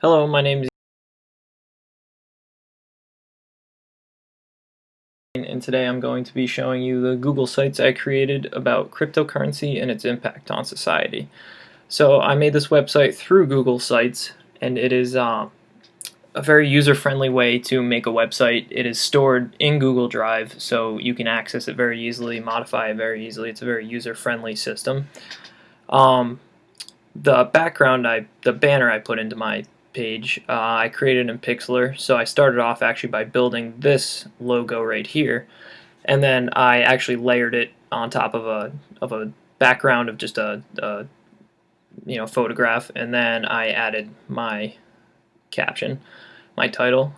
Hello, my name is Ian, and today I'm going to be showing you the Google Sites I created about cryptocurrency and its impact on society. So I made this website through Google Sites, and it is a very user-friendly way to make a website. It is stored in Google Drive, so you can access it very easily, modify it very easily. It's a very user-friendly system. Um, the banner I put into my page, I created in Pixlr. So I started off actually by building this logo right here, and then I actually layered it on top of a background of just a photograph, and then I added my caption, my title.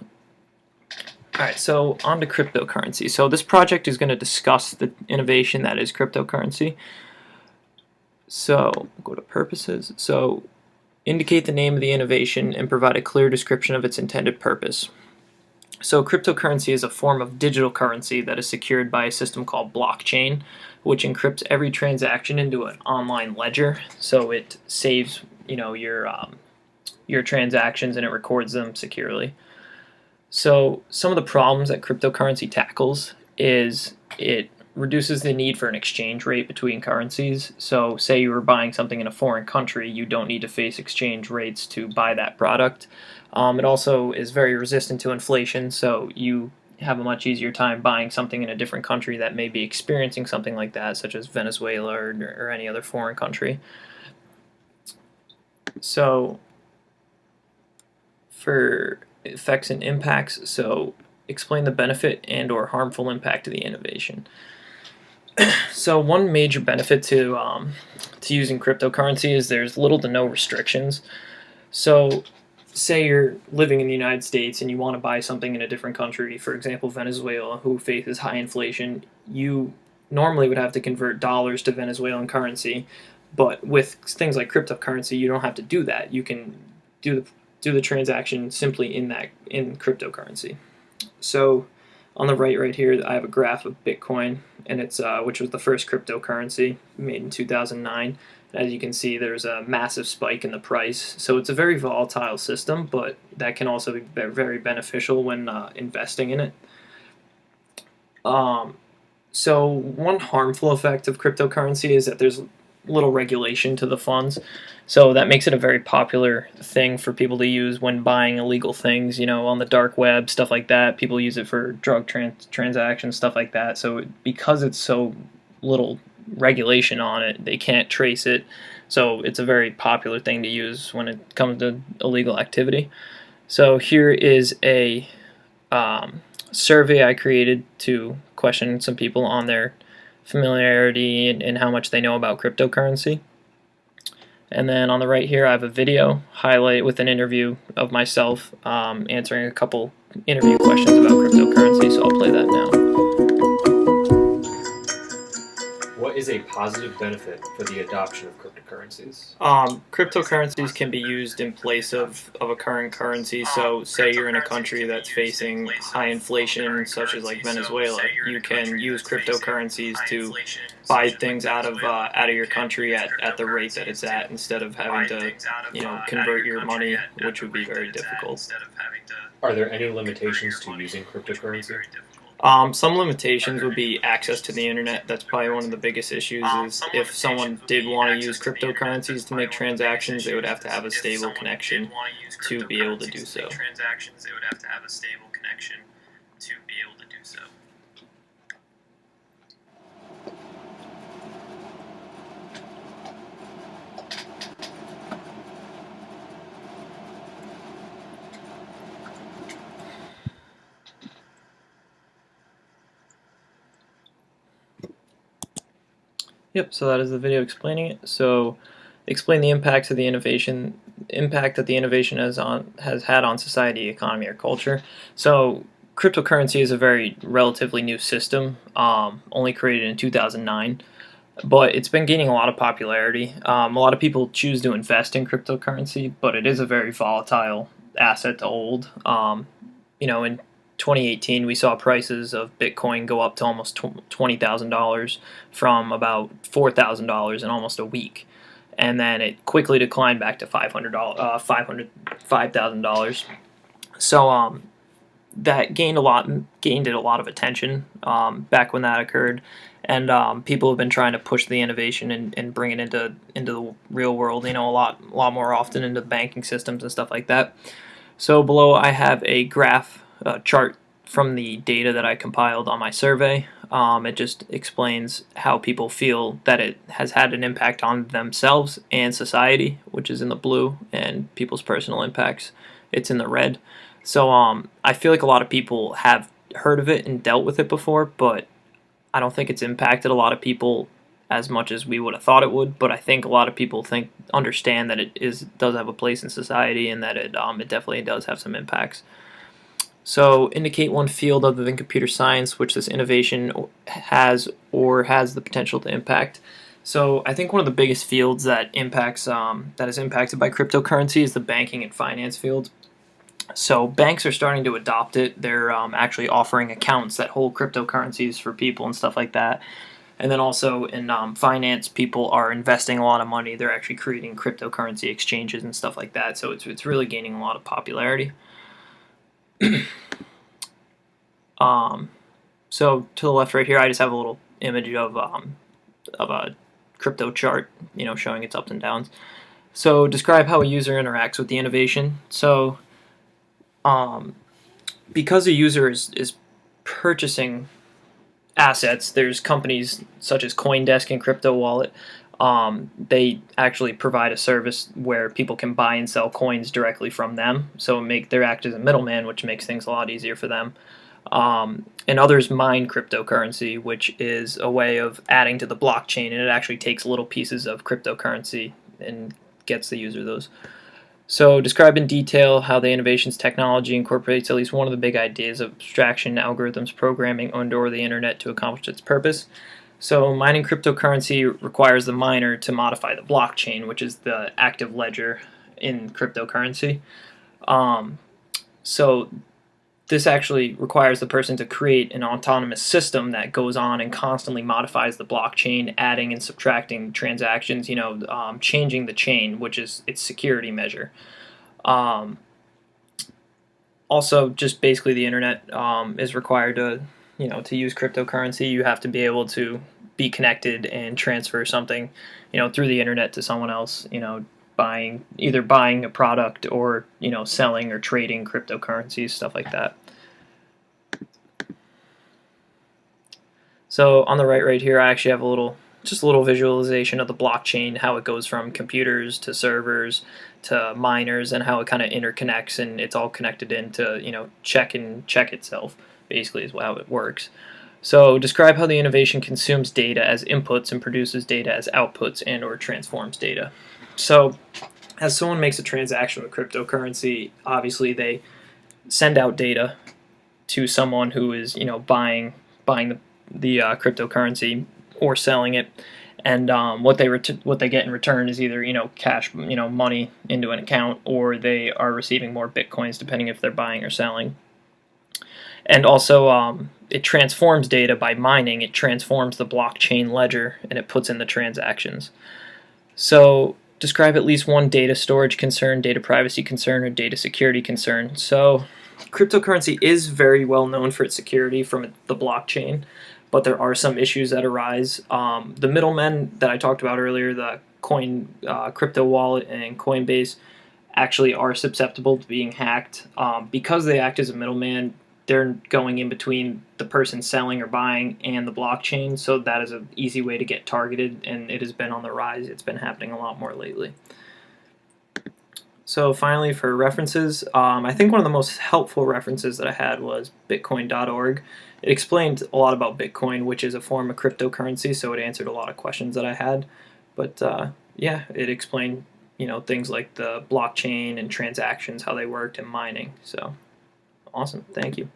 Alright, so on to cryptocurrency. So this project is going to discuss the innovation that is cryptocurrency. So go to purposes. So indicate the name of the innovation and provide a clear description of its intended purpose. So cryptocurrency is a form of digital currency that is secured by a system called blockchain, which encrypts every transaction into an online ledger. So it saves, your transactions, and it records them securely. So some of the problems that cryptocurrency tackles is it reduces the need for an exchange rate between currencies. So say you were buying something in a foreign country, you don't need to face exchange rates to buy that product. It also is very resistant to inflation, so you have a much easier time buying something in a different country that may be experiencing something like that, such as Venezuela or any other foreign country. So for effects and impacts, so explain the benefit and or harmful impact of the innovation. So one major benefit to using cryptocurrency is there's little to no restrictions. So say you're living in the United States and you want to buy something in a different country, for example Venezuela, who faces high inflation, you normally would have to convert dollars to Venezuelan currency, but with things like cryptocurrency you don't have to do that. You can do the transaction simply in cryptocurrency. So on the right here, I have a graph of Bitcoin, and it's which was the first cryptocurrency made in 2009. As you can see, there's a massive spike in the price. So it's a very volatile system, but that can also be very beneficial when investing in it. So one harmful effect of cryptocurrency is that there's little regulation to the funds. So that makes it a very popular thing for people to use when buying illegal things, on the dark web, stuff like that. People use it for drug transactions, stuff like that. So because it's so little regulation on it, they can't trace it. So it's a very popular thing to use when it comes to illegal activity. So here is a survey I created to question some people on their familiarity and how much they know about cryptocurrency. And then on the right here I have a video highlight with an interview of myself answering a couple interview questions about cryptocurrency, so I'll play that now. What is a positive benefit for the adoption of cryptocurrencies? Cryptocurrencies can be used in place of a current currency. So say you're in a country that's facing high inflation, such as like Venezuela, you can use cryptocurrencies to buy things out of your country at the rate that it's at, instead of having to convert your money, which would be very difficult. Are there any limitations to using cryptocurrency? Some limitations would be access to the internet. That's probably one of the biggest issues. Is if someone did want to use cryptocurrencies to make transactions, they would have to have a stable connection to be able to do so. Yep, so that is the video explaining it. So explain the impacts of the impact that the innovation has had on society, economy, or culture. So cryptocurrency is a very relatively new system, only created in 2009, but it's been gaining a lot of popularity. A lot of people choose to invest in cryptocurrency, but it is a very volatile asset to hold. In 2018, we saw prices of Bitcoin go up to almost $20,000 from about $4,000 in almost a week. and then it quickly declined back to $5,000. So that gained it a lot of attention back when that occurred, and people have been trying to push the innovation and bring it into the real world, a lot more often into banking systems and stuff like that. So below I have a graph chart from the data that I compiled on my survey. It just explains how people feel that it has had an impact on themselves and society, which is in the blue, and people's personal impacts, it's in the red. So I feel like a lot of people have heard of it and dealt with it before, but I don't think it's impacted a lot of people as much as we would have thought it would. But I think a lot of people understand that it does have a place in society, and that it definitely does have some impacts. So indicate one field other than computer science which this innovation has the potential to impact. So I think one of the biggest fields that is impacted by cryptocurrency is the banking and finance field. So banks are starting to adopt it. They're actually offering accounts that hold cryptocurrencies for people and stuff like that. And then also in finance, people are investing a lot of money. They're actually creating cryptocurrency exchanges and stuff like that. So it's really gaining a lot of popularity. So to the left right here, I just have a little image of a crypto chart, showing its ups and downs. So describe how a user interacts with the innovation. So because a user is purchasing assets, there's companies such as CoinDesk and Crypto Wallet. They actually provide a service where people can buy and sell coins directly from them. So they act as a middleman, which makes things a lot easier for them. And others mine cryptocurrency, which is a way of adding to the blockchain, and it actually takes little pieces of cryptocurrency and gets the user those. So describe in detail how the innovation's technology incorporates at least one of the big ideas of abstraction, algorithms, programming, and/or the internet to accomplish its purpose. So mining cryptocurrency requires the miner to modify the blockchain, which is the active ledger in cryptocurrency. So this actually requires the person to create an autonomous system that goes on and constantly modifies the blockchain, adding and subtracting transactions, changing the chain, which is its security measure. Also, just basically the internet is required to use cryptocurrency. You have to be able to be connected and transfer something, through the internet to someone else, either buying a product or selling or trading cryptocurrencies, stuff like that. So on the right here, I actually have a little visualization of the blockchain, how it goes from computers to servers to miners, and how it kind of interconnects, and it's all connected into check itself, basically is how it works. So describe how the innovation consumes data as inputs and produces data as outputs and/or transforms data. So as someone makes a transaction with cryptocurrency, obviously they send out data to someone who is buying the cryptocurrency or selling it, and what they get in return is either cash, money into an account, or they are receiving more bitcoins depending if they're buying or selling. And also it transforms data by mining. It transforms the blockchain ledger and it puts in the transactions. So describe at least one data storage concern, data privacy concern, or data security concern. So cryptocurrency is very well known for its security from the blockchain, but there are some issues that arise. The middlemen that I talked about earlier, the Crypto Wallet and Coinbase, actually are susceptible to being hacked. Because they act as a middleman, they're going in between the person selling or buying and the blockchain, so that is an easy way to get targeted, and it has been on the rise. It's been happening a lot more lately. So finally, for references, I think one of the most helpful references that I had was Bitcoin.org. It explained a lot about Bitcoin, which is a form of cryptocurrency, so it answered a lot of questions that I had. But yeah, it explained things like the blockchain and transactions, how they worked, and mining. So awesome. Thank you.